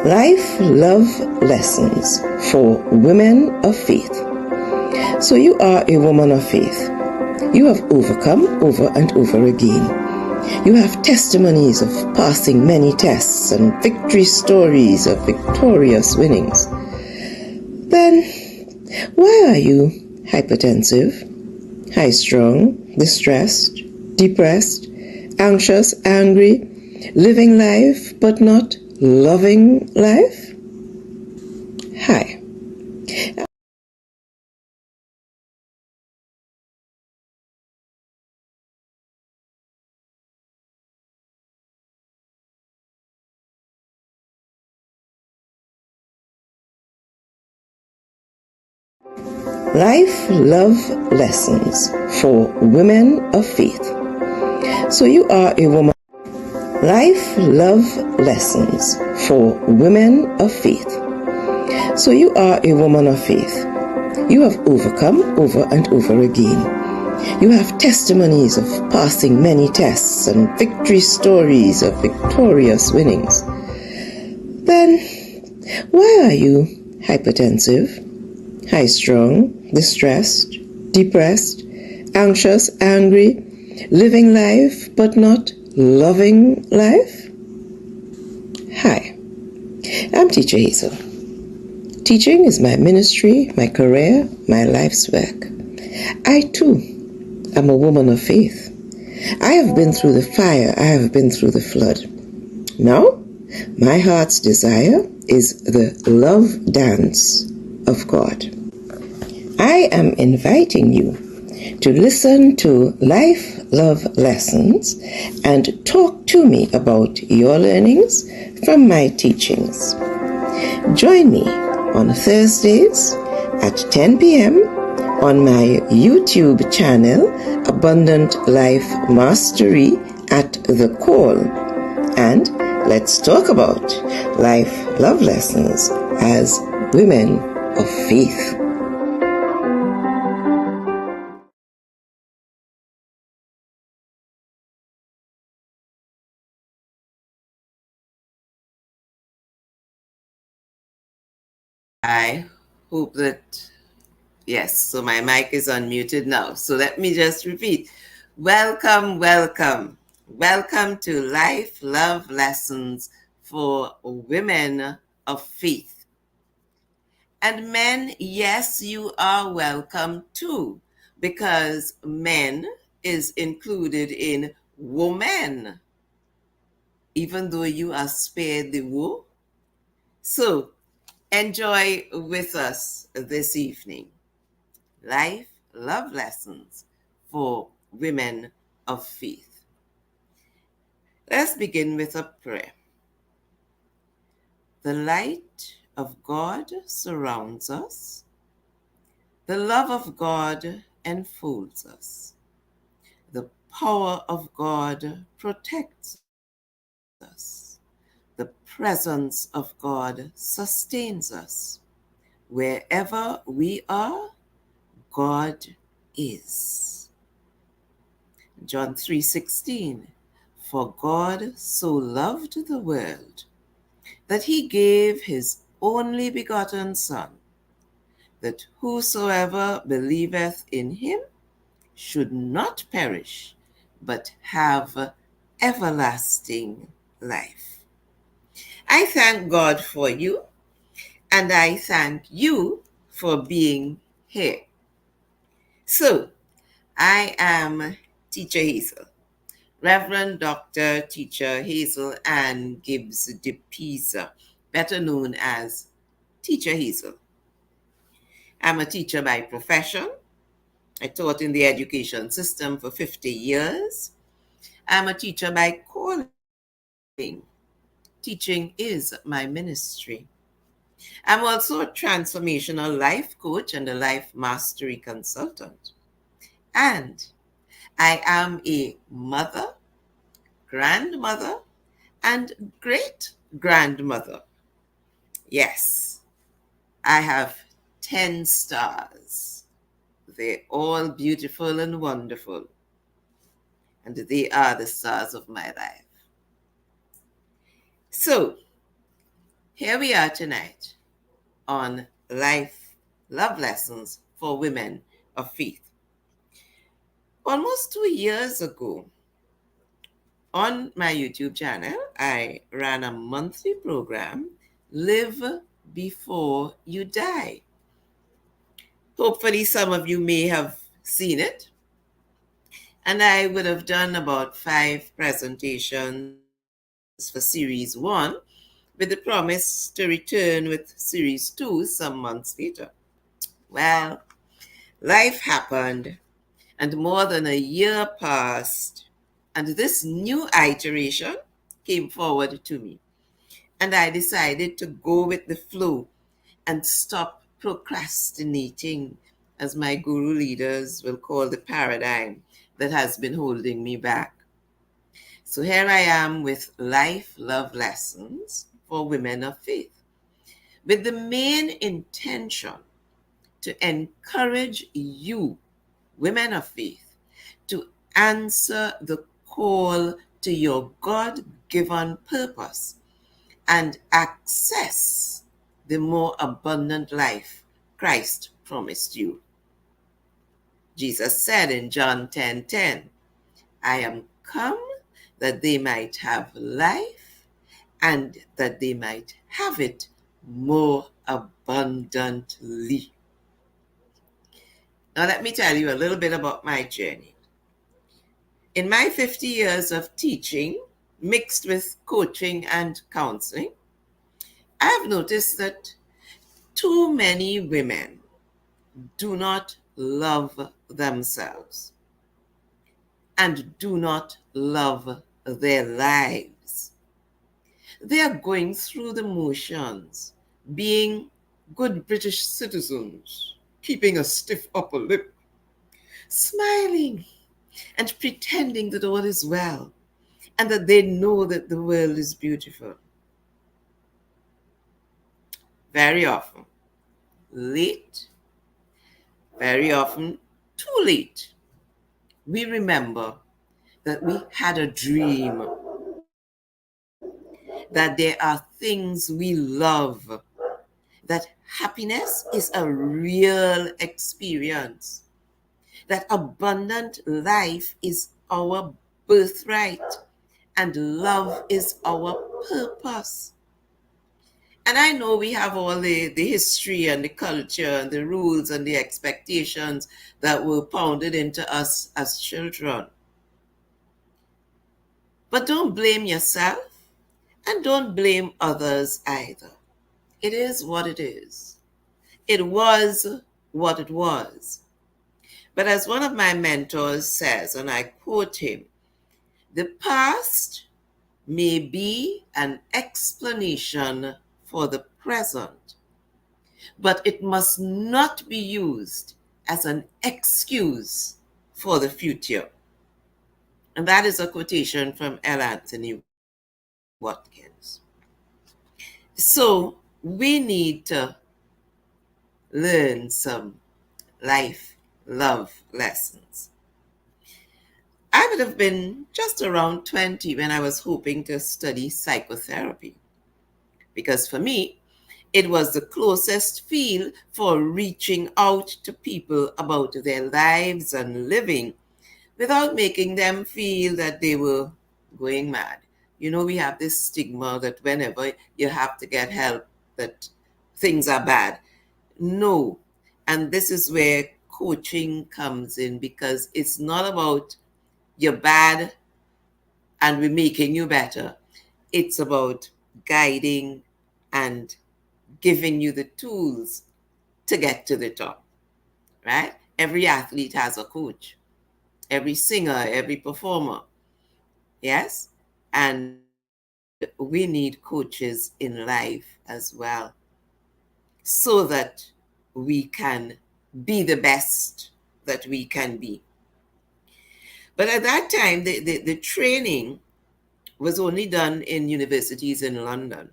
Life Love Lessons for Women of Faith. So you are a woman of faith. You have overcome over and over again. You have testimonies of passing many tests and victory stories of victorious winnings. Then, why are you hypertensive, high-strung, distressed, depressed, anxious, angry, living life but not loving life? Hi. Life Love Lessons for Women of Faith. So you are a woman. Life Love Lessons for Women of Faith. So you are a woman of faith. You have overcome over and over again. You have testimonies of passing many tests and victory stories of victorious winnings. Then, why are you hypertensive, high-strung, distressed, depressed, anxious, angry, living life but not loving life? Hi, I'm Teacher Hazel. Teaching is my ministry, my career, my life's work. I too am a woman of faith. I have been through the fire, I have been through the flood. Now, my heart's desire is the love dance of God. I am inviting you to listen to Life Love Lessons and talk to me about your learnings from my teachings. Join me on Thursdays at 10 p.m. on my YouTube channel, Abundant Life Mastery at the Call. And let's talk about life love lessons as women of faith. I hope that, yes, so my mic is unmuted now. So let me just repeat. Welcome, welcome. Welcome to Life Love Lessons for Women of Faith. And men, yes, you are welcome too, because men is included in woman, even though you are spared the woe. So enjoy with us this evening. Life Love Lessons for Women of Faith. Let's begin with a prayer. The light of God surrounds us. The love of God enfolds us. The power of God protects us. The presence of God sustains us. Wherever we are, God is. John 3:16, for God so loved the world that he gave his only begotten Son, that whosoever believeth in him should not perish, but have everlasting life. I thank God for you, and I thank you for being here. So, I am Teacher Hazel, Reverend Dr. Teacher Hazel Ann Gibbs DePeza, better known as Teacher Hazel. I'm a teacher by profession. I taught in the education system for 50 years. I'm a teacher by calling. Teaching is my ministry. I'm also a transformational life coach and a life mastery consultant. And I am a mother, grandmother, and great-grandmother. Yes, I have 10 stars. They're all beautiful and wonderful. And they are the stars of my life. So, Here we are tonight on Life Love Lessons for Women of Faith. Almost 2 years ago, on my YouTube channel, I ran a monthly program, Live Before You Die. Hopefully, some of you may have seen it. And I would have done about 5 presentations for Series 1 with the promise to return with Series 2 some months later. Well, life happened, and more than a year passed, and this new iteration came forward to me. And I decided to go with the flow and stop procrastinating, as my guru leaders will call the paradigm that has been holding me back. So here I am with Life Love Lessons for Women of Faith, with the main intention to encourage you, women of faith, to answer the call to your God-given purpose and access the more abundant life Christ promised you. Jesus said in John 10:10, I am come that they might have life and that they might have it more abundantly. Now, let me tell you a little bit about my journey. In my 50 years of teaching, mixed with coaching and counseling, I have noticed that too many women do not love themselves and do not love their lives. They are going through the motions, being good British citizens, keeping a stiff upper lip, smiling and pretending that all is well and that they know that the world is beautiful. Very often, late, very often too late, we remember that we had a dream, that there are things we love, that happiness is a real experience, that abundant life is our birthright, and love is our purpose. And I know we have all the history and the culture and the rules and the expectations that were pounded into us as children. But don't blame yourself and don't blame others either. It is what it is. It was what it was. But as one of my mentors says, and I quote him, the past may be an explanation for the present, but it must not be used as an excuse for the future. And that is a quotation from L. Anthony Watkins. So we need to learn some life love lessons. I would have been just around 20 when I was hoping to study psychotherapy, because for me, it was the closest field for reaching out to people about their lives and living without making them feel that they were going mad. You know, we have this stigma that whenever you have to get help, that things are bad. No. And this is where coaching comes in, because it's not about you're bad and we're making you better. It's about guiding and giving you the tools to get to the top, right? Every athlete has a coach, every singer, every performer, yes? And we need coaches in life as well, so that we can be the best that we can be. But at that time, the training was only done in universities in London.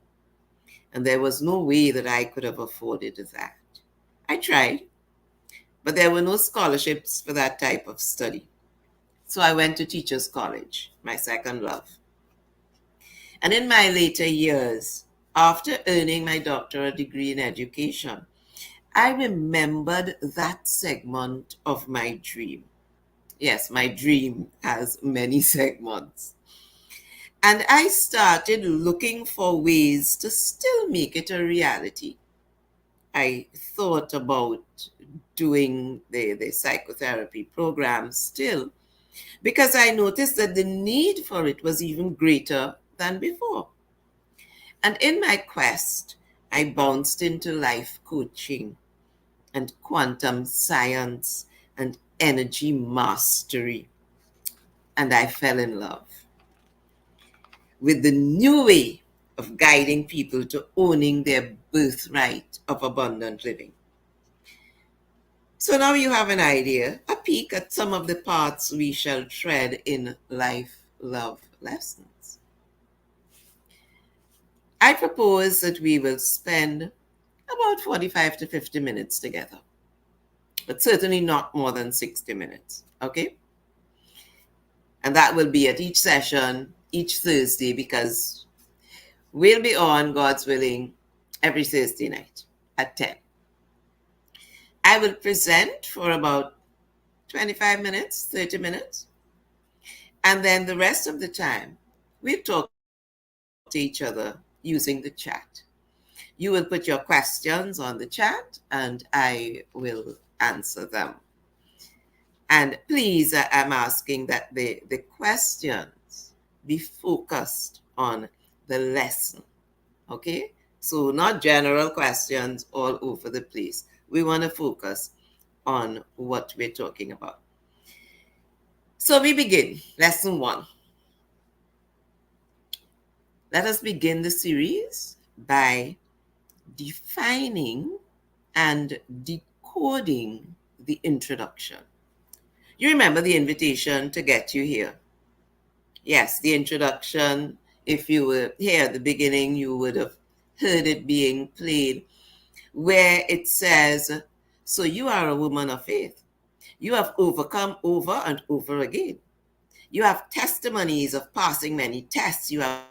And there was no way that I could have afforded that. I tried, but there were no scholarships for that type of study. So I went to Teachers College, my second love. And in my later years, After earning my doctorate degree in education, I remembered that segment of my dream. Yes, my dream has many segments. And I started looking for ways to still make it a reality. I thought about doing the psychotherapy program still because I noticed that the need for it was even greater than before. And in my quest, I bounced into life coaching and quantum science and energy mastery, and I fell in love with the new way of guiding people to owning their birthright of abundant living. So now you have an idea, a peek at some of the paths we shall tread in life love lessons. I propose that we will spend about 45 to 50 minutes together, but certainly not more than 60 minutes, okay? And that will be at each session, each Thursday, because we'll be on, God's willing, every Thursday night at 10. I will present for about 25 minutes, 30 minutes, and then the rest of the time, we'll talk to each other using the chat. You will put your questions on the chat, and I will answer them. And please, I'm asking that the questions be focused on the lesson, okay? So not general questions all over the place. We want to focus on what we're talking about. So we begin. Lesson 1. Let us begin the series by defining and decoding the introduction. You remember the invitation to get you here? Yes, the introduction. If you were here at the beginning, you would have heard it being played, where it says, so you are a woman of faith. You have overcome over and over again. You have testimonies of passing many tests. You have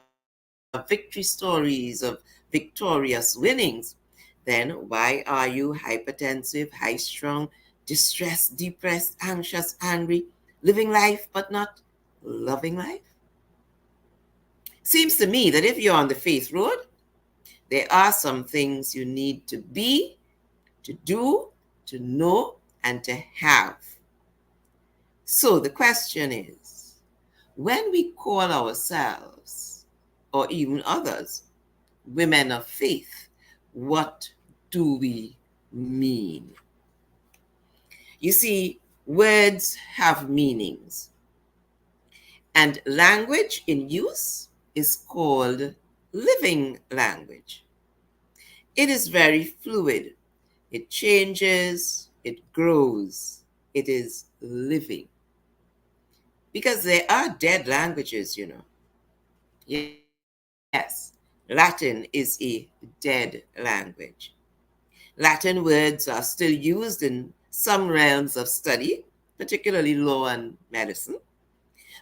victory stories of victorious winnings. Then why are you hypertensive, high strung, distressed, depressed, anxious, angry, living life but not loving life? Seems to me that if you're on the faith road, there are some things you need to be, to do, to know, and to have. So the question is, when we call ourselves, or even others, women of faith, what do we mean? You see, words have meanings, and language in use is called living language. It is very fluid. It changes, it grows, it is living. Because there are dead languages, you know. Yes, Latin is a dead language. Latin words are still used in some realms of study, particularly law and medicine,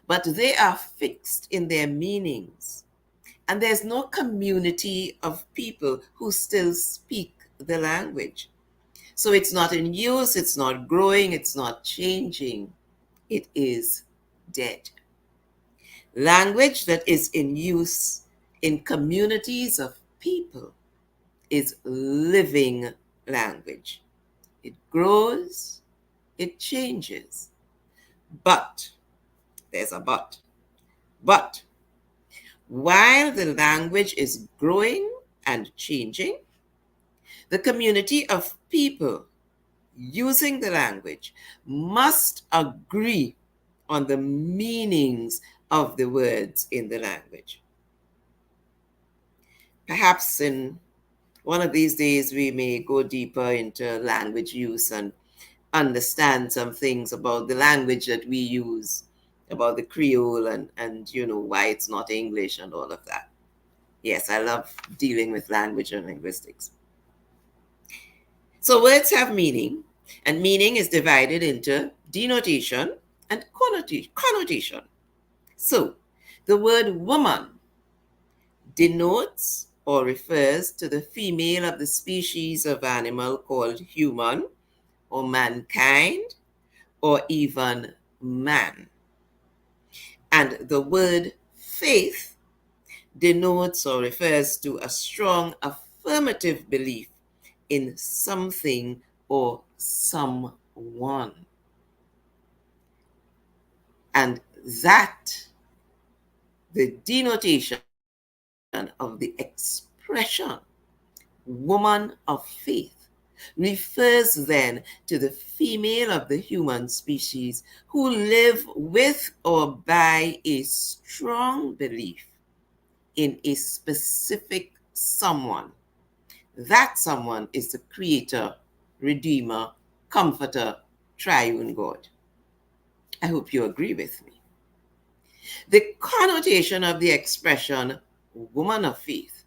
but they are fixed in their meanings. And there's no community of people who still speak the language. So it's not in use, it's not growing, it's not changing. It is dead. Language that is in use in communities of people is living language. It grows, it changes. But, there's a but. But, while the language is growing and changing, the community of people using the language must agree on the meanings of the words in the language. Perhaps in one of these days we may go deeper into language use and understand some things about the language that we use, about the Creole and you know why it's not English and all of that. Yes, I love dealing with language and linguistics. So words have meaning, and meaning is divided into denotation and connotation. So the word woman denotes or refers to the female of the species of animal called human or mankind or even man. And the word faith denotes or refers to a strong affirmative belief in something or someone. And that, the denotation of the expression woman of faith, refers then to the female of the human species who live with or by a strong belief in a specific someone. That someone is the creator, redeemer, comforter, triune God. I hope you agree with me. The connotation of the expression woman of faith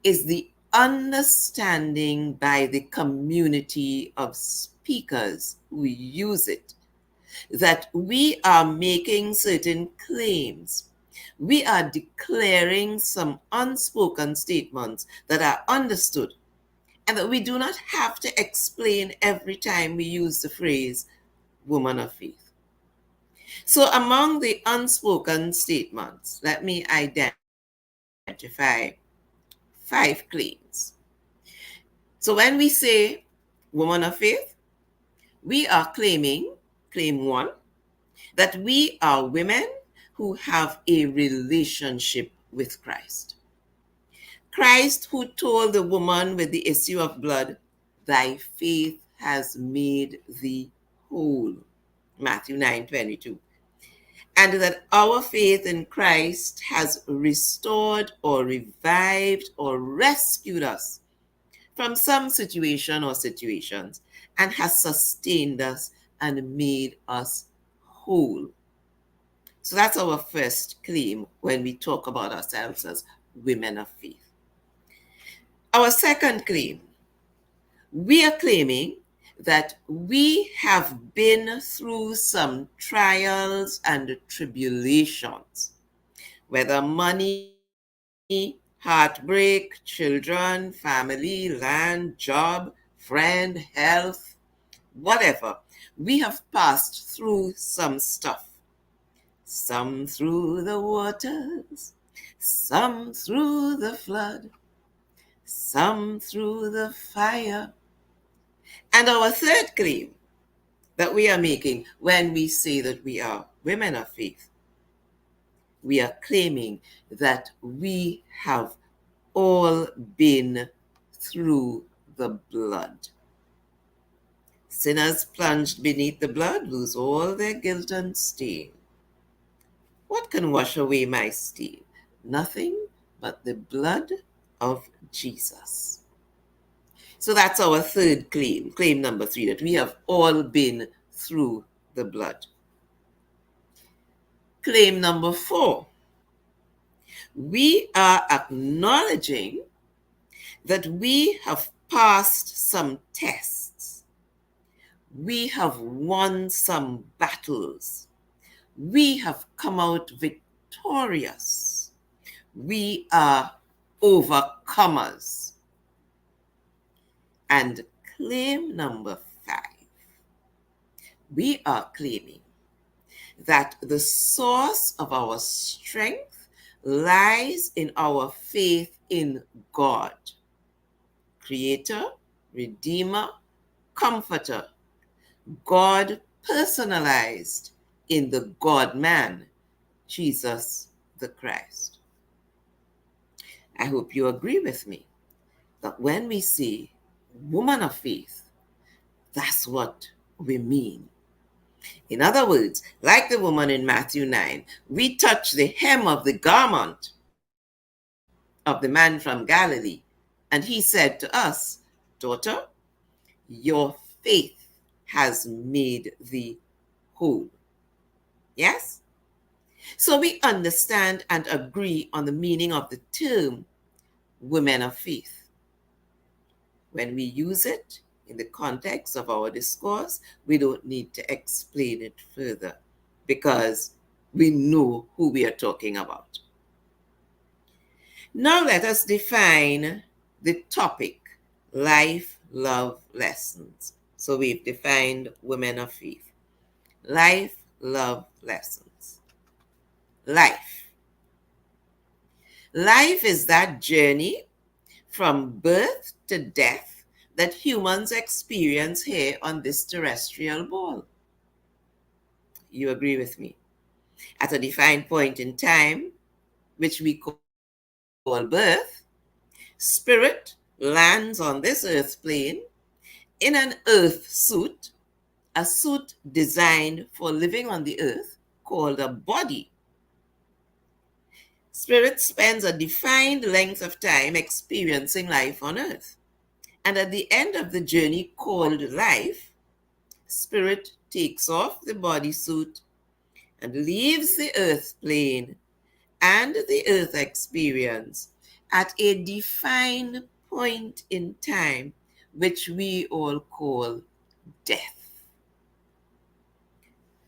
is the understanding by the community of speakers who use it that we are making certain claims. We are declaring some unspoken statements that are understood and that we do not have to explain every time we use the phrase woman of faith. So among the unspoken statements, let me identify 5 claims. So when we say woman of faith, we are claim 1, that we are women who have a relationship with Christ. Christ who told the woman with the issue of blood, thy faith has made thee whole. Matthew 9:22. And that our faith in Christ has restored or revived or rescued us from some situation or situations and has sustained us and made us whole. So that's our first claim when we talk about ourselves as women of faith. Our second claim, we are claiming that we have been through some trials and tribulations, whether money, heartbreak, children, family, land, job, friend, health, whatever. We have passed through some stuff. Some through the waters, some through the flood, some through the fire. And our third claim that we are making when we say that we are women of faith, we are claiming that we have all been through the blood. Sinners plunged beneath the blood lose all their guilt and stain. What can wash away my stain? Nothing but the blood of Jesus. So that's our third claim, claim number 3, that we have all been through the blood. Claim number 4, we are acknowledging that we have passed some tests. We have won some battles. We have come out victorious. We are overcomers. And claim number 5, we are claiming that the source of our strength lies in our faith in God, Creator, Redeemer, Comforter, God personalized in the God-man, Jesus the Christ. I hope you agree with me that when we say woman of faith, that's what we mean. In other words, like the woman in Matthew 9, we touch the hem of the garment of the man from Galilee, and he said to us, daughter, your faith has made thee whole. Yes? So we understand and agree on the meaning of the term women of faith. When we use it in the context of our discourse, we don't need to explain it further because we know who we are talking about. Now let us define the topic, life, love, lessons. So we've defined women of faith. Life, love, lessons. Life. Life is that journey from birth to death that humans experience here on this terrestrial ball. You agree with me? At a defined point in time, which we call birth, spirit lands on this earth plane in an earth suit, a suit designed for living on the earth called a body. Spirit spends a defined length of time experiencing life on earth. And at the end of the journey called life, spirit takes off the bodysuit and leaves the earth plane and the earth experience at a defined point in time, which we all call death.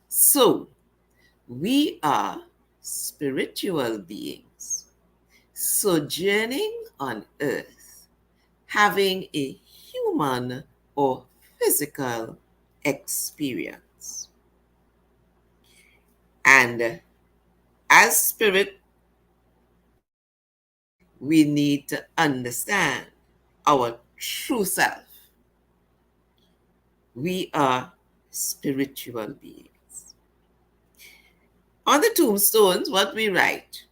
So, we are spiritual beings sojourning on earth, having a human or physical experience. And as spirit, we need to understand our true self. We are spiritual beings. On the tombstones, what we write,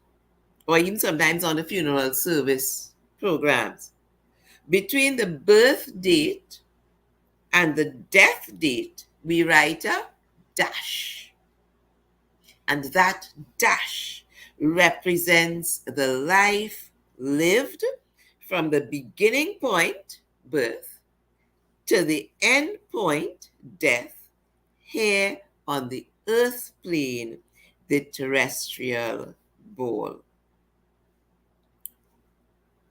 or even sometimes on the funeral service programs, between the birth date and the death date, we write a dash. And that dash represents the life lived from the beginning point, birth, to the end point, death, here on the earth plane, the terrestrial ball.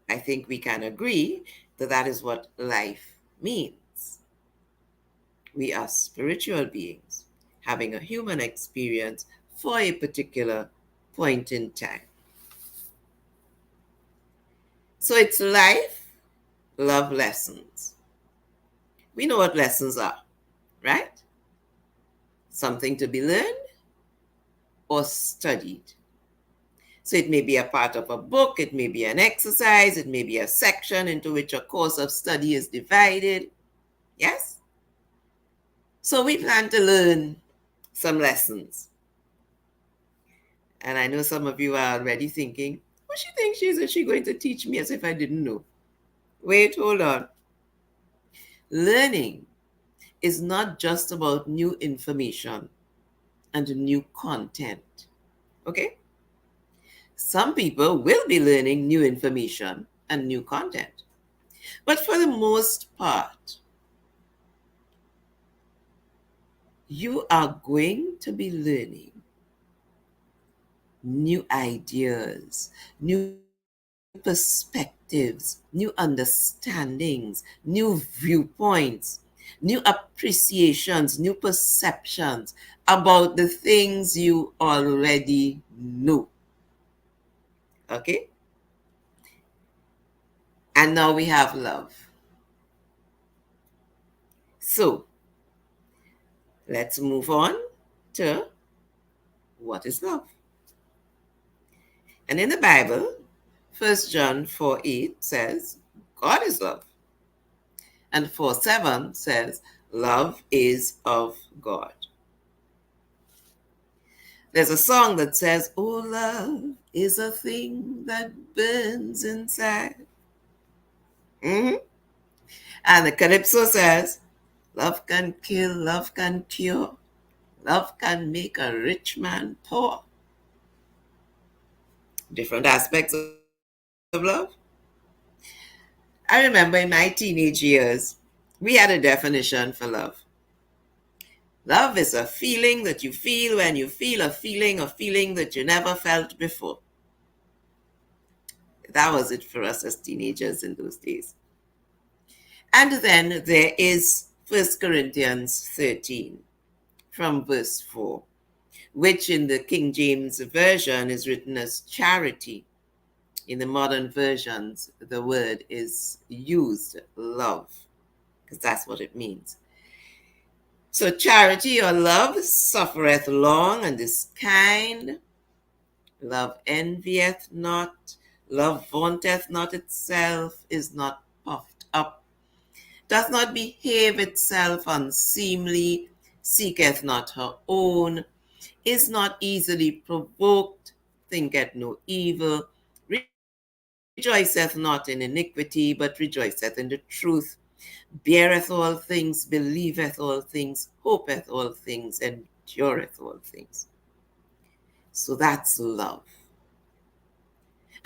I think we can agree that that is what life means. We are spiritual beings having a human experience for a particular point in time. So it's life, love, lessons. We know what lessons are, right? Something to be learned or studied. So it may be a part of a book, it may be an exercise, it may be a section into which a course of study is divided. Yes? So we plan to learn some lessons. And I know some of you are already thinking, what she thinks is she going to teach me as if I didn't know? Wait, hold on. Learning is not just about new information and new content. Okay? Some people will be learning new information and new content. But for the most part, you are going to be learning new ideas, new perspectives, new understandings, new viewpoints, new appreciations, new perceptions about the things you already know. Okay? And now we have love. So, let's move on to what is love. And in the Bible, 1 John 4:8 says, God is love. And 4:7 says, love is of God. There's a song that says, oh, love is a thing that burns inside. And the Calypso says, love can kill, love can cure, love can make a rich man poor. Different aspects of love. I remember in my teenage years, we had a definition for love. Love is a feeling that you feel when you feel a feeling that you never felt before. That was it for us as teenagers in those days. And then there is 1 Corinthians 13 from verse 4, which in the King James Version is written as charity. In the modern versions, the word is used, love, because that's what it means. So charity or love suffereth long and is kind. Love envieth not. Love vaunteth not itself, is not puffed up, doth not behave itself unseemly, seeketh not her own, is not easily provoked, thinketh no evil, rejoiceth not in iniquity, but rejoiceth in the truth, beareth all things, believeth all things, hopeth all things, endureth all things. So that's love.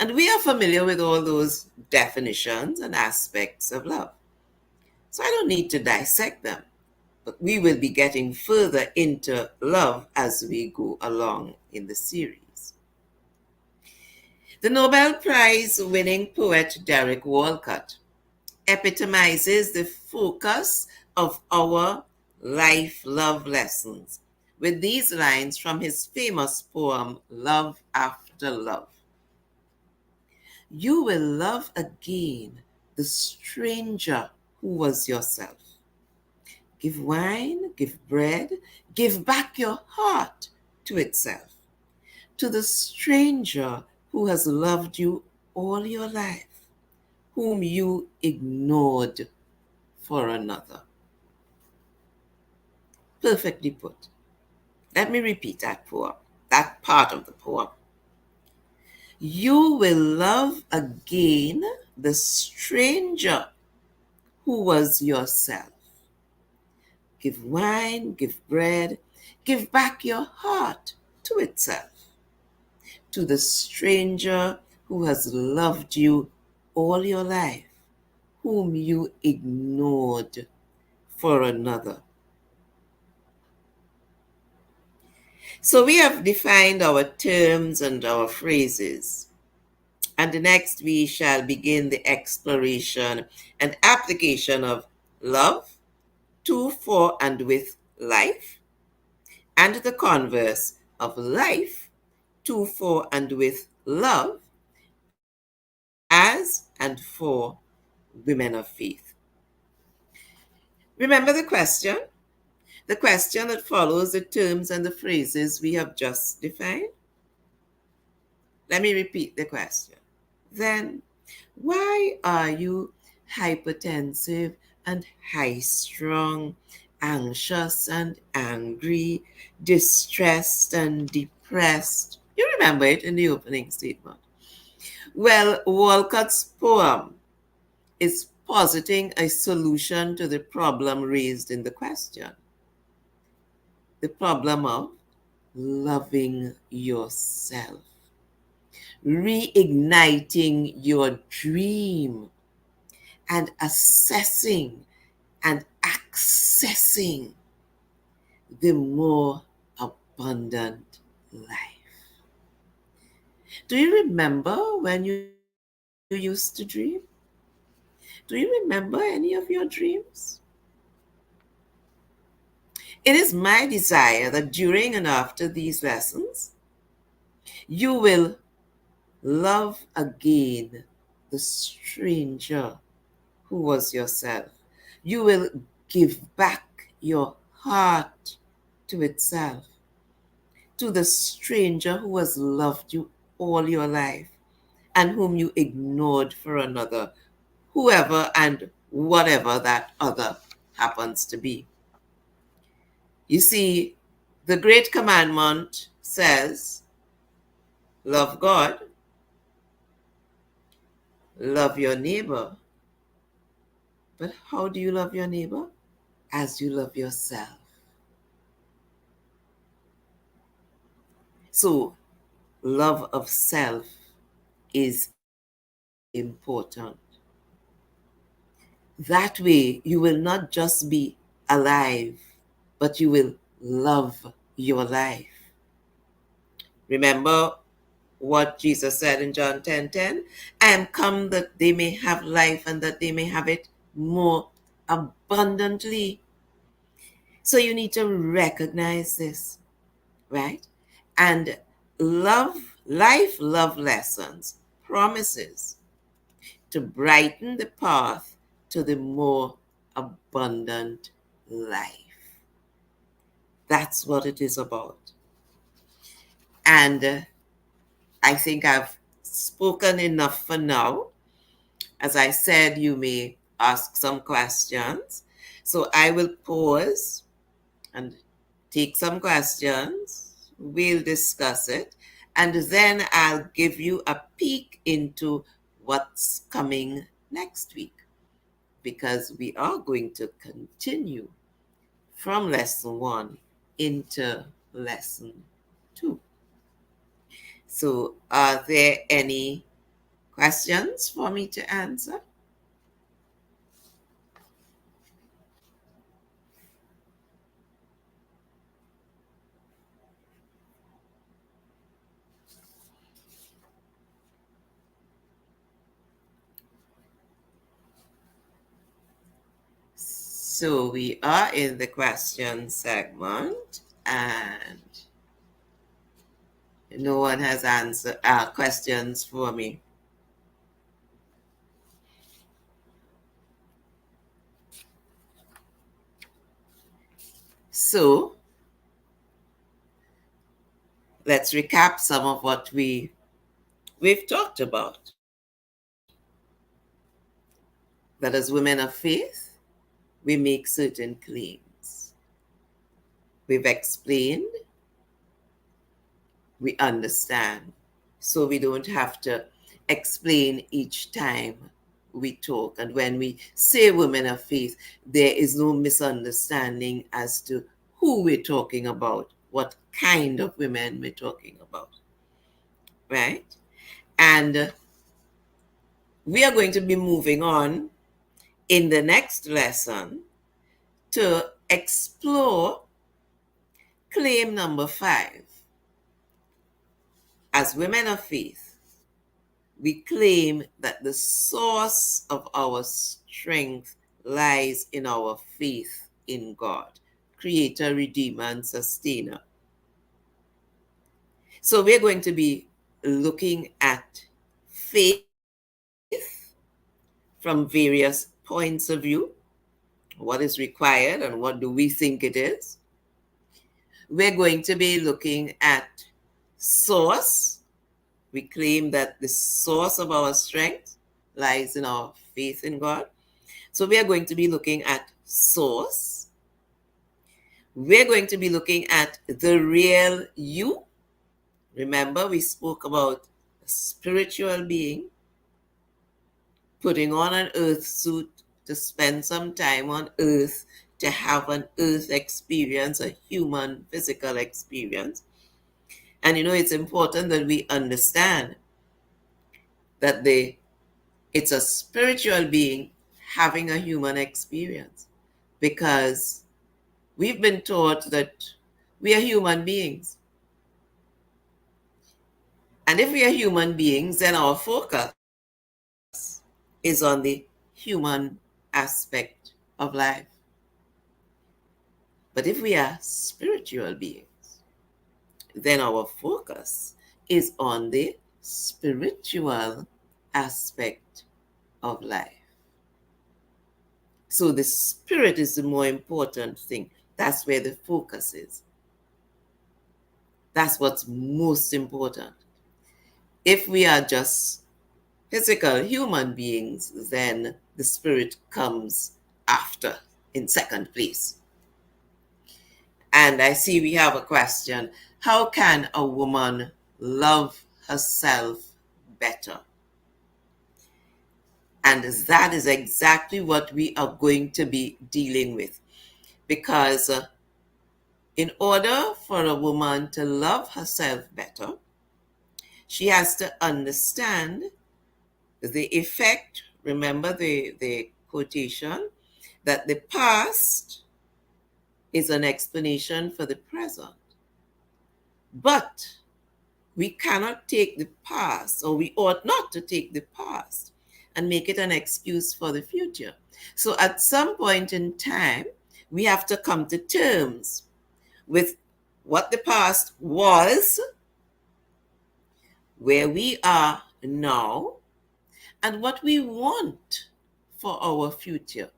And we are familiar with all those definitions and aspects of love. So I don't need to dissect them, but we will be getting further into love as we go along in the series. The Nobel Prize winning poet Derek Walcott epitomizes the focus of our life love lessons with these lines from his famous poem, Love After Love. You will love again the stranger who was yourself. Give wine, give bread, give back your heart to itself, to the stranger who has loved you all your life, whom you ignored for another. Perfectly put. Let me repeat that poem, that part of the poem. You will love again the stranger who was yourself. Give wine, give bread, give back your heart to itself, to the stranger who has loved you all your life, whom you ignored for another. So we have defined our terms and our phrases. And next we shall begin the exploration and application of love, to, for, and with life, and the converse of life, to, for, and with love, as and for women of faith. Remember the question? The question that follows the terms and the phrases we have just defined? Let me repeat the question. Then, why are you hypertensive and high strung, anxious and angry, distressed and depressed? You remember it in the opening statement. Well, Walcott's poem is positing a solution to the problem raised in the question. The problem of loving yourself, reigniting your dream, and assessing and accessing the more abundant life. Do you remember when you used to dream? Do you remember any of your dreams? It is my desire that during and after these lessons, you will love again the stranger who was yourself. You will give back your heart to itself, to the stranger who has loved you all your life and whom you ignored for another, whoever and whatever that other happens to be. You see, the great commandment says, love God, love your neighbor. But how do you love your neighbor? As you love yourself. So, love of self is important. That way, you will not just be alive, but you will love your life. Remember what Jesus said in John 10:10? I am come that they may have life and that they may have it more abundantly. So you need to recognize this, right? And love, life love lessons promises to brighten the path to the more abundant life. That's what it is about. And I think I've spoken enough for now. As I said, you may ask some questions. So I will pause and take some questions. We'll discuss it. And then I'll give you a peek into what's coming next week, because we are going to continue from lesson 1 into lesson 2. So are there any questions for me to answer? So we are in the question segment, and no one has answered questions for me. So let's recap some of what we've talked about. That as women of faith, we make certain claims. We've explained, we understand, so we don't have to explain each time we talk. And when we say women of faith, there is no misunderstanding as to who we're talking about, what kind of women we're talking about, right? And we are going to be moving on in the next lesson to explore claim number 5. As women of faith, we claim that the source of our strength lies in our faith in God, Creator, Redeemer, and Sustainer. So we're going to be looking at faith from various points of view. What is required and what do we think it is? We're going to be looking at source. We claim that the source of our strength lies in our faith in God. So we are going to be looking at source. We're going to be looking at the real you. Remember, we spoke about a spiritual being putting on an earth suit to spend some time on earth, to have an earth experience, a human physical experience. And it's important that we understand that it's a spiritual being having a human experience, because we've been taught that we are human beings. And if we are human beings, then our focus is on the human aspect of life. But if we are spiritual beings, then our focus is on the spiritual aspect of life. So the spirit is the more important thing. That's where the focus is. That's what's most important. If we are just physical human beings, then the spirit comes after, in second place. And I see we have a question. How can a woman love herself better? And that is exactly what we are going to be dealing with. Because in order for a woman to love herself better, she has to understand the effect. Remember the quotation that the past is an explanation for the present. But we cannot take the past, or we ought not to take the past and make it an excuse for the future. So at some point in time, we have to come to terms with what the past was, where we are now and what we want for our future.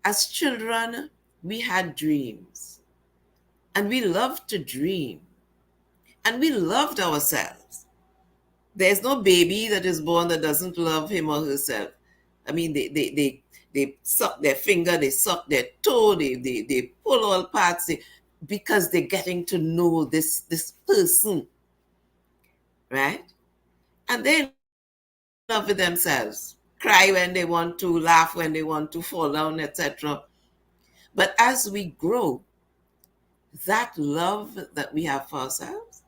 As children, we had dreams, and we loved to dream, and we loved ourselves. There's no baby that is born that doesn't love him or herself. I mean, they suck their finger, they suck their toe, they pull all parts because they're getting to know this person, right? And they love with themselves, cry when they want to, laugh when they want to, fall down, etc. But as we grow, that love that we have for ourselves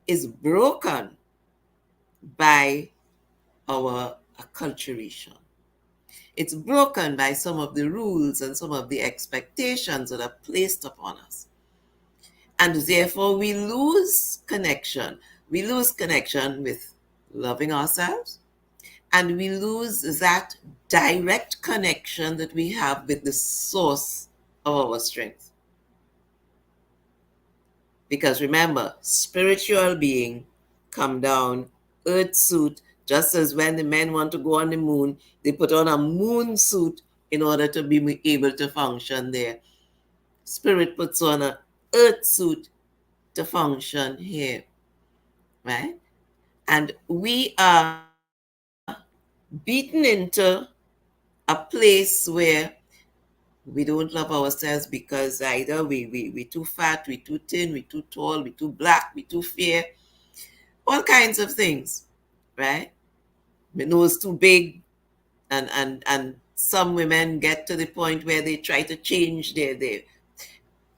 is broken by our acculturation. It's broken by some of the rules and some of the expectations that are placed upon us. And therefore, we lose connection. We lose connection with loving ourselves, and we lose that direct connection that we have with the source of our strength. Because remember, spiritual being come down, earth suit, just as when the men want to go on the moon, they put on a moon suit in order to be able to function there. Spirit puts on a earth suit to function here, right? And we are beaten into a place where we don't love ourselves because either we too fat, we too thin, we too tall, we too black, we too fair, all kinds of things, right? My nose too big, and some women get to the point where they try to change their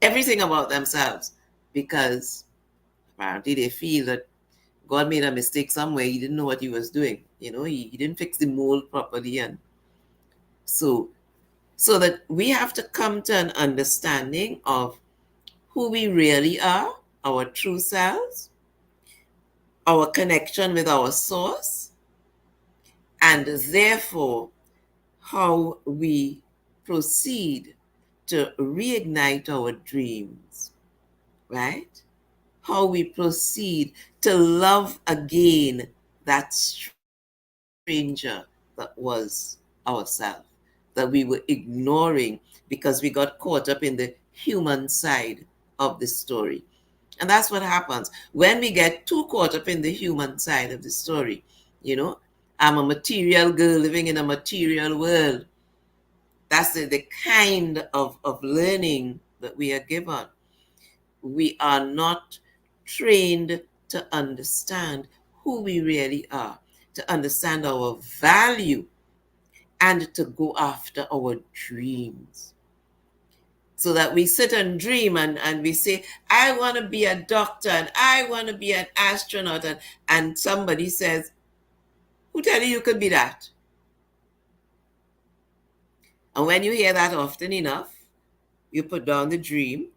everything about themselves because apparently they feel that God made a mistake somewhere. He didn't know what he was doing. He didn't fix the mold properly, and so that we have to come to an understanding of who we really are, our true selves, our connection with our source, and therefore how we proceed to reignite our dreams, right? How we proceed to love again that stranger that was ourselves, that we were ignoring because we got caught up in the human side of the story. And that's what happens when we get too caught up in the human side of the story. I'm a material girl living in a material world. That's the kind of learning that we are given. We are not trained to understand who we really are, to understand our value, and to go after our dreams. So that we sit and dream and we say, I want to be a doctor and I want to be an astronaut. And somebody says, who tell you could be that? And when you hear that often enough, you put down the dream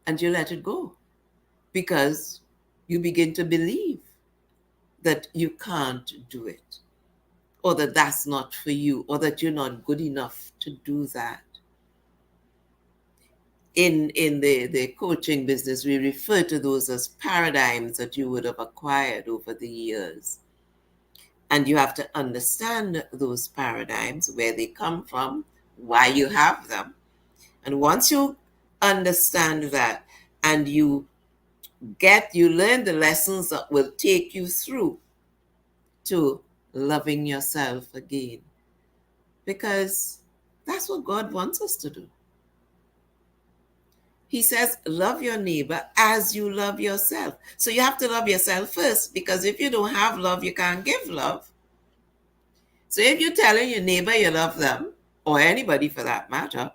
and you let it go. Because you begin to believe that you can't do it, or that that's not for you, or that you're not good enough to do that. In the coaching business, we refer to those as paradigms that you would have acquired over the years. And you have to understand those paradigms, where they come from, why you have them. And once you understand that and you learn the lessons that will take you through to loving yourself again. Because that's what God wants us to do. He says, love your neighbor as you love yourself. So you have to love yourself first, because if you don't have love, you can't give love. So if you're telling your neighbor you love them, or anybody for that matter,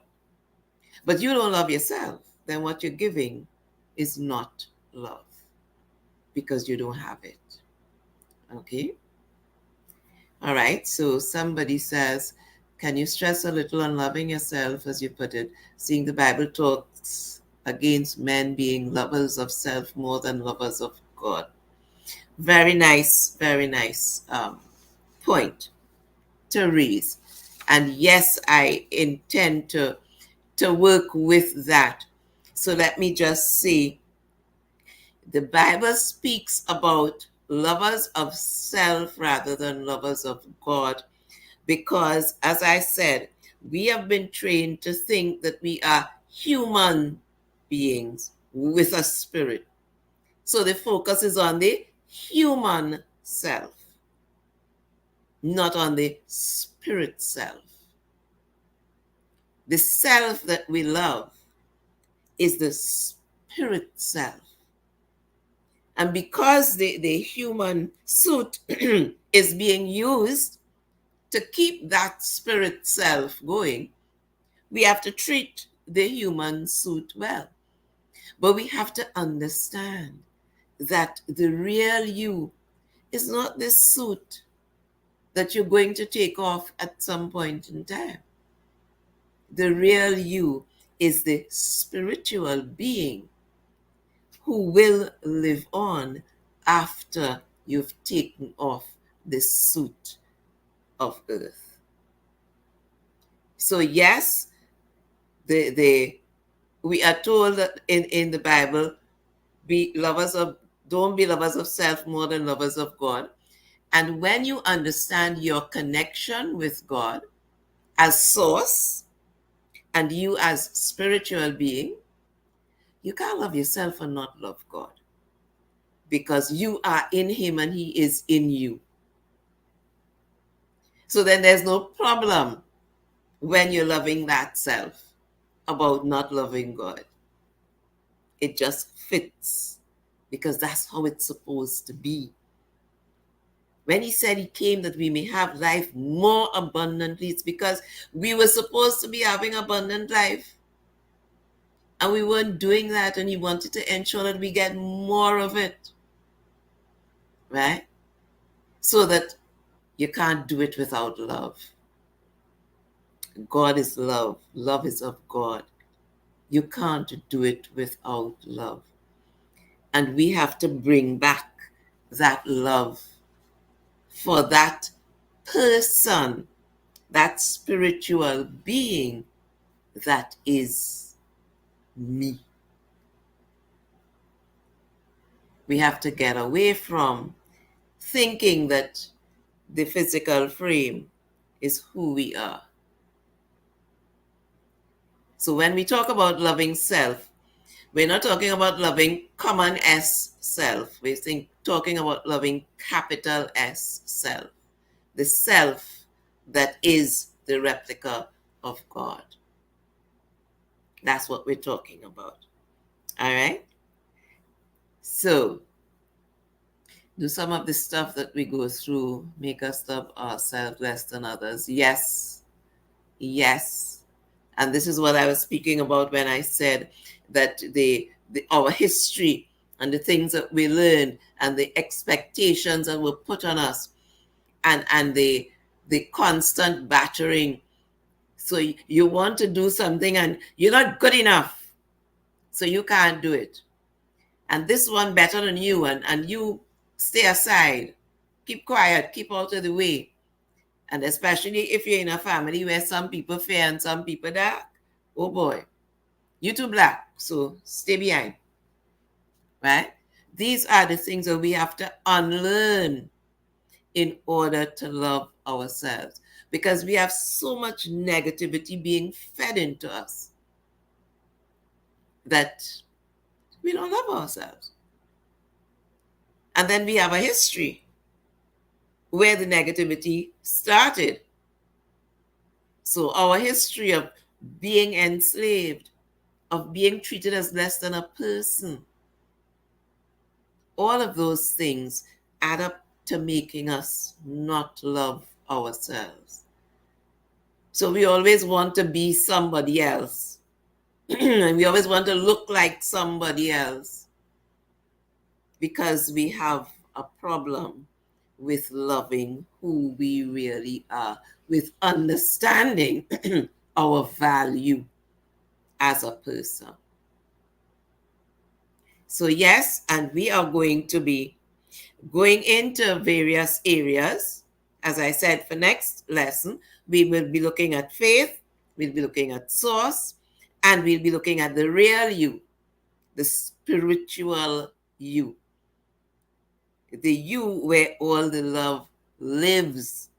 but you don't love yourself, then what you're giving is not love, because you don't have it. Okay? All right, so somebody says, can you stress a little on loving yourself, as you put it, seeing the Bible talks against men being lovers of self more than lovers of God? Very nice point to raise. And yes, I intend to work with that. So let me just say The Bible speaks about lovers of self rather than lovers of God because, as I said, we have been trained to think that we are human beings with a spirit. So the focus is on the human self, not on the spirit self. The self that we love is the spirit self. And because the human suit is being used to keep that spirit self going, we have to treat the human suit well. But we have to understand that the real you is not this suit that you're going to take off at some point in time. The real you is the spiritual being who will live on after you've taken off the suit of earth. So yes, we are told that in the Bible, don't be lovers of self more than lovers of God. And when you understand your connection with God as source and you as spiritual being, you can't love yourself and not love God, because you are in him and he is in you. So then there's no problem when you're loving that self about not loving God. It just fits because that's how it's supposed to be. When he said he came that we may have life more abundantly, it's because we were supposed to be having abundant life. And we weren't doing that, and he wanted to ensure that we get more of it. Right? So that you can't do it without love. God is love. Love is of God. You can't do it without love. And we have to bring back that love for that person, that spiritual being that is me. We have to get away from thinking that the physical frame is who we are. So when we talk about loving self, we're not talking about loving common S self. We're talking about loving capital S self, the self that is the replica of God. That's what we're talking about. All right? So, do some of the stuff that we go through make us love ourselves less than others? Yes. Yes. And this is what I was speaking about when I said that our history and the things that we learn and the expectations that were put on us and the constant battering. So you want to do something and you're not good enough, so you can't do it. And this one better than you, and you stay aside, keep quiet, keep out of the way. And especially if you're in a family where some people fair and some people dark, oh boy, you too black, so stay behind. Right? These are the things that we have to unlearn in order to love ourselves, because we have so much negativity being fed into us that we don't love ourselves. And then we have a history where the negativity started. So our history of being enslaved, of being treated as less than a person, all of those things add up to making us not love ourselves. So we always want to be somebody else. And we always want to look like somebody else, because we have a problem with loving who we really are, with understanding our value as a person. So yes, and we are going to be going into various areas. As I said, for next lesson, we will be looking at faith, we'll be looking at source, and we'll be looking at the real you, the spiritual you. The you where all the love lives,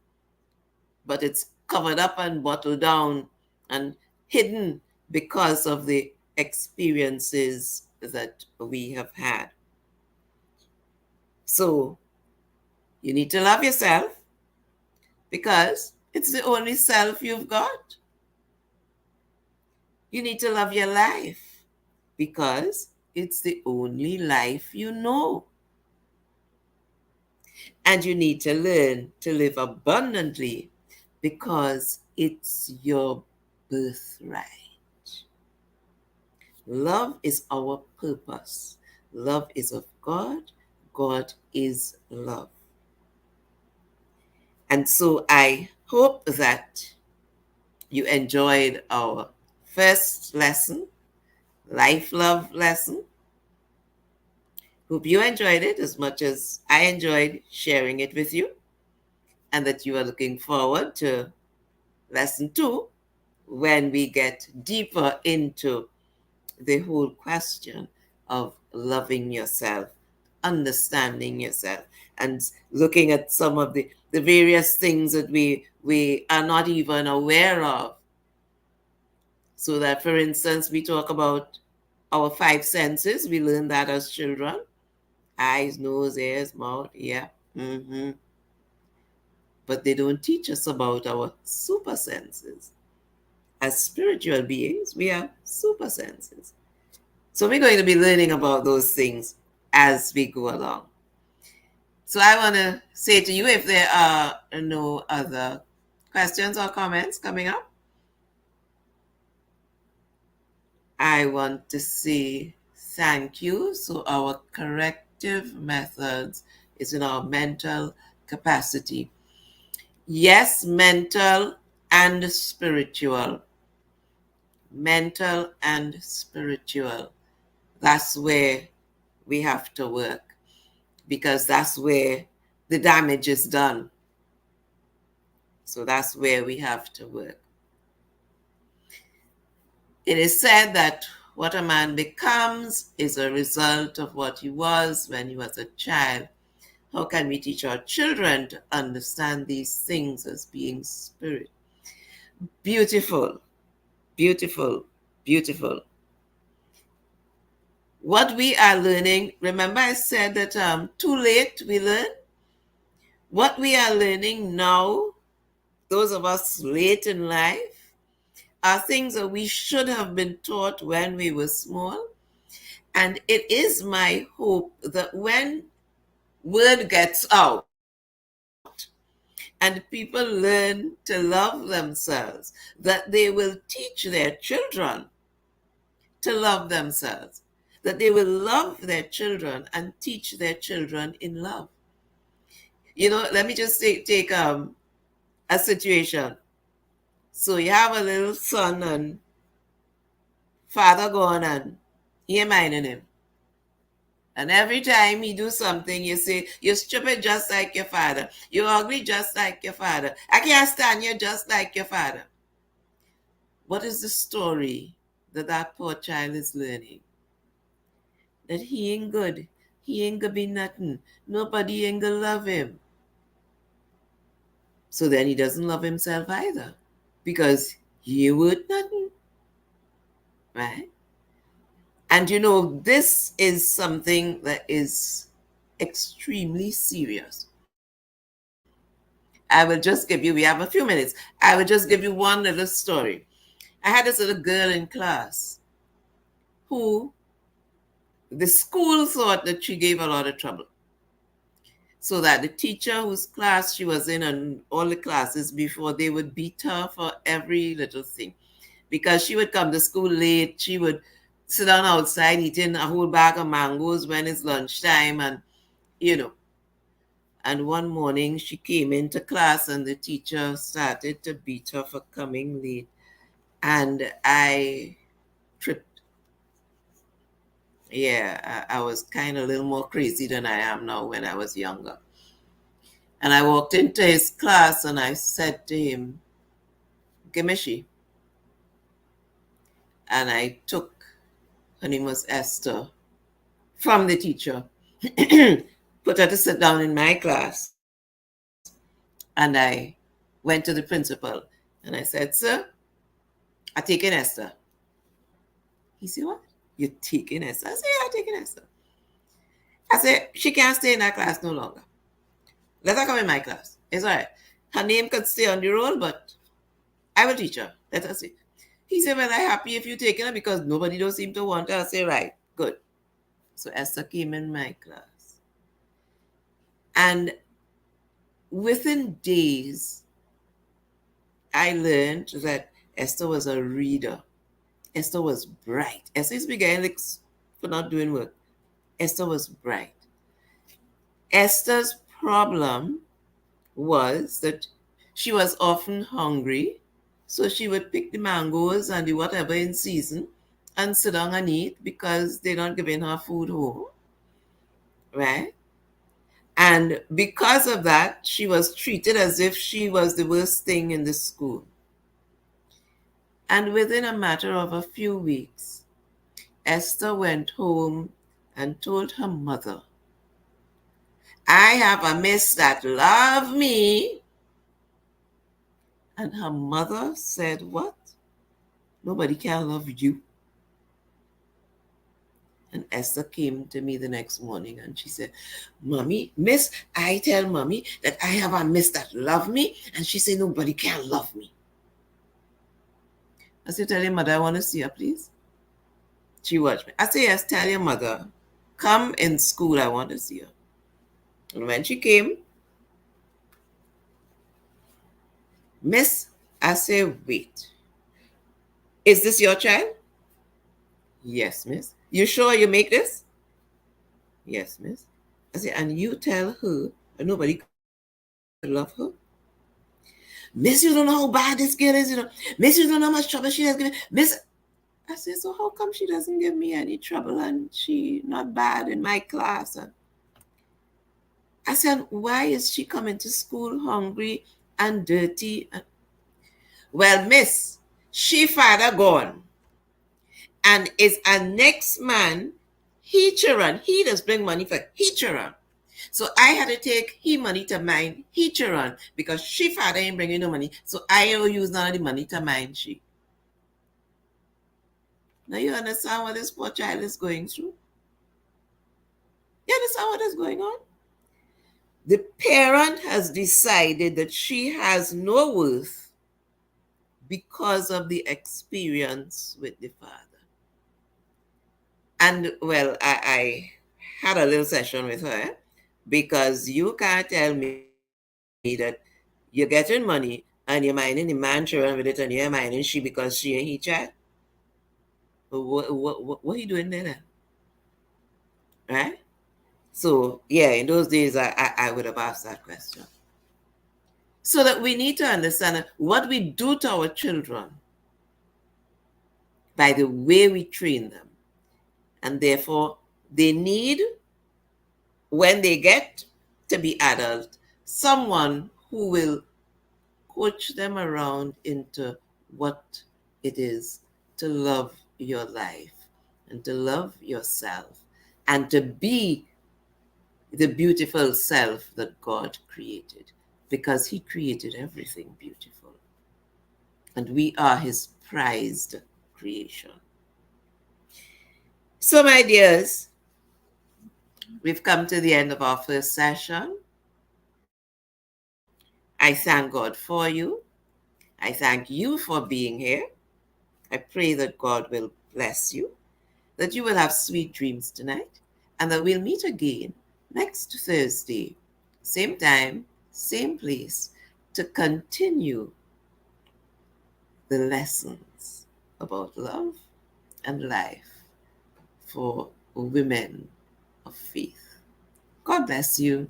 but it's covered up and bottled down and hidden because of the experiences that we have had. So you need to love yourself because it's the only self you've got. You need to love your life because it's the only life you know. And you need to learn to live abundantly because it's your birthright. Love is our purpose. Love is of God. God is love. And so I hope that you enjoyed our first lesson, life love lesson. Hope you enjoyed it as much as I enjoyed sharing it with you, and that you are looking forward to lesson 2 when we get deeper into the whole question of loving yourself, understanding yourself, and looking at some of the various things that we are not even aware of. So that, for instance, we talk about our 5 senses. We learn that as children: eyes, nose, ears, mouth, yeah. But they don't teach us about our super senses. As spiritual beings, we have super senses. So we're going to be learning about those things as we go along. So I want to say to you, if there are no other questions or comments coming up, I want to say thank you. So our corrective methods is in our mental capacity. Yes, mental and spiritual. Mental and spiritual. That's where we have to work, because that's where the damage is done. So that's where we have to work. It is said that what a man becomes is a result of what he was when he was a child. How can we teach our children to understand these things as being spirit? Beautiful, beautiful, beautiful. What we are learning, remember I said that too late we learn? What we are learning now, those of us late in life, are things that we should have been taught when we were small. And it is my hope that when word gets out and people learn to love themselves, that they will teach their children to love themselves, that they will love their children and teach their children in love. You know, let me just take a situation. So you have a little son and father gone and he ain't minding him. And every time he do something, you say, you're stupid just like your father. You're ugly just like your father. I can't stand you just like your father. What is the story that that poor child is learning? That he ain't good. He ain't gonna be nothing. Nobody ain't gonna love him. So then he doesn't love himself either, because he would nothing, right? And you know, this is something that is extremely serious. I will just give you, we have a few minutes. I will just give you one little story. I had this little girl in class who the school thought that she gave a lot of trouble. So that the teacher whose class she was in and all the classes before, they would beat her for every little thing. Because she would come to school late, she would sit down outside eating a whole bag of mangoes when it's lunchtime, and you know. And one morning she came into class and the teacher started to beat her for coming late. And I tripped. Yeah, I was kind of a little more crazy than I am now when I was younger. And I walked into his class and I said to him, Gemishi. And I took, her name was Esther, from the teacher, put her to sit down in my class. And I went to the principal and I said, "Sir, I'm taking Esther." He said, "What? You're taking Esther?" I said, "Yeah, I'm taking Esther." I said, "She can't stay in that class no longer. Let her come in my class. It's all right. Her name could stay on the roll, but I will teach her. Let her see." He said, "Well, I'm happy if you're taking her because nobody don't seem to want her." I said, "Right, good." So Esther came in my class. And within days, I learned that Esther was a reader. Esther was bright. Esther used to be getting licks for not doing work. Esther was bright. Esther's problem was that she was often hungry, so she would pick the mangoes and the whatever in season and sit down and eat because they're not giving her food home, right? And because of that, she was treated as if she was the worst thing in the school. And within a matter of a few weeks, Esther went home and told her mother, "I have a miss that love me." And her mother said, "What? Nobody can love you." And Esther came to me the next morning and she said, "Mommy, miss, I tell mommy that I have a miss that love me. And she said, nobody can love me." I said, "Tell your mother I want to see her, please." She watched me. I said, "Yes, tell your mother. Come in school, I want to see her." And when she came, "Miss," I said, "Wait. Is this your child?" "Yes, miss." "You sure you make this?" "Yes, miss." I said, "And you tell her that nobody could love her?" "Miss, you don't know how bad this girl is, Miss, you don't know how much trouble she has given. Miss." I said, "So how come she doesn't give me any trouble and she not bad in my class?" And I said, "Why is she coming to school hungry and dirty?" "Well, miss, she father gone and is a next man, he children. He does bring money for he children. So I had to take he money to mine he children because she father ain't bringing no money. So I will use none of the money to mine she." Now you understand what this poor child is going through? You understand what is going on? The parent has decided that she has no worth because of the experience with the father. And well, I had a little session with her because you can't tell me that you're getting money and you're minding the man children with it and you're minding she because she ain't he child. What are you doing there then? Right? So yeah, in those days I would have asked that question. So that we need to understand what we do to our children by the way we train them. And therefore, they need, when they get to be adult, someone who will coach them around into what it is to love your life and to love yourself and to be the beautiful self that God created, because He created everything beautiful. And we are His prized creation. So, my dears, we've come to the end of our first session. I thank God for you. I thank you for being here. I pray that God will bless you, that you will have sweet dreams tonight, and that we'll meet again next Thursday, same time, same place, to continue the lessons about love and life for women of faith. God bless you.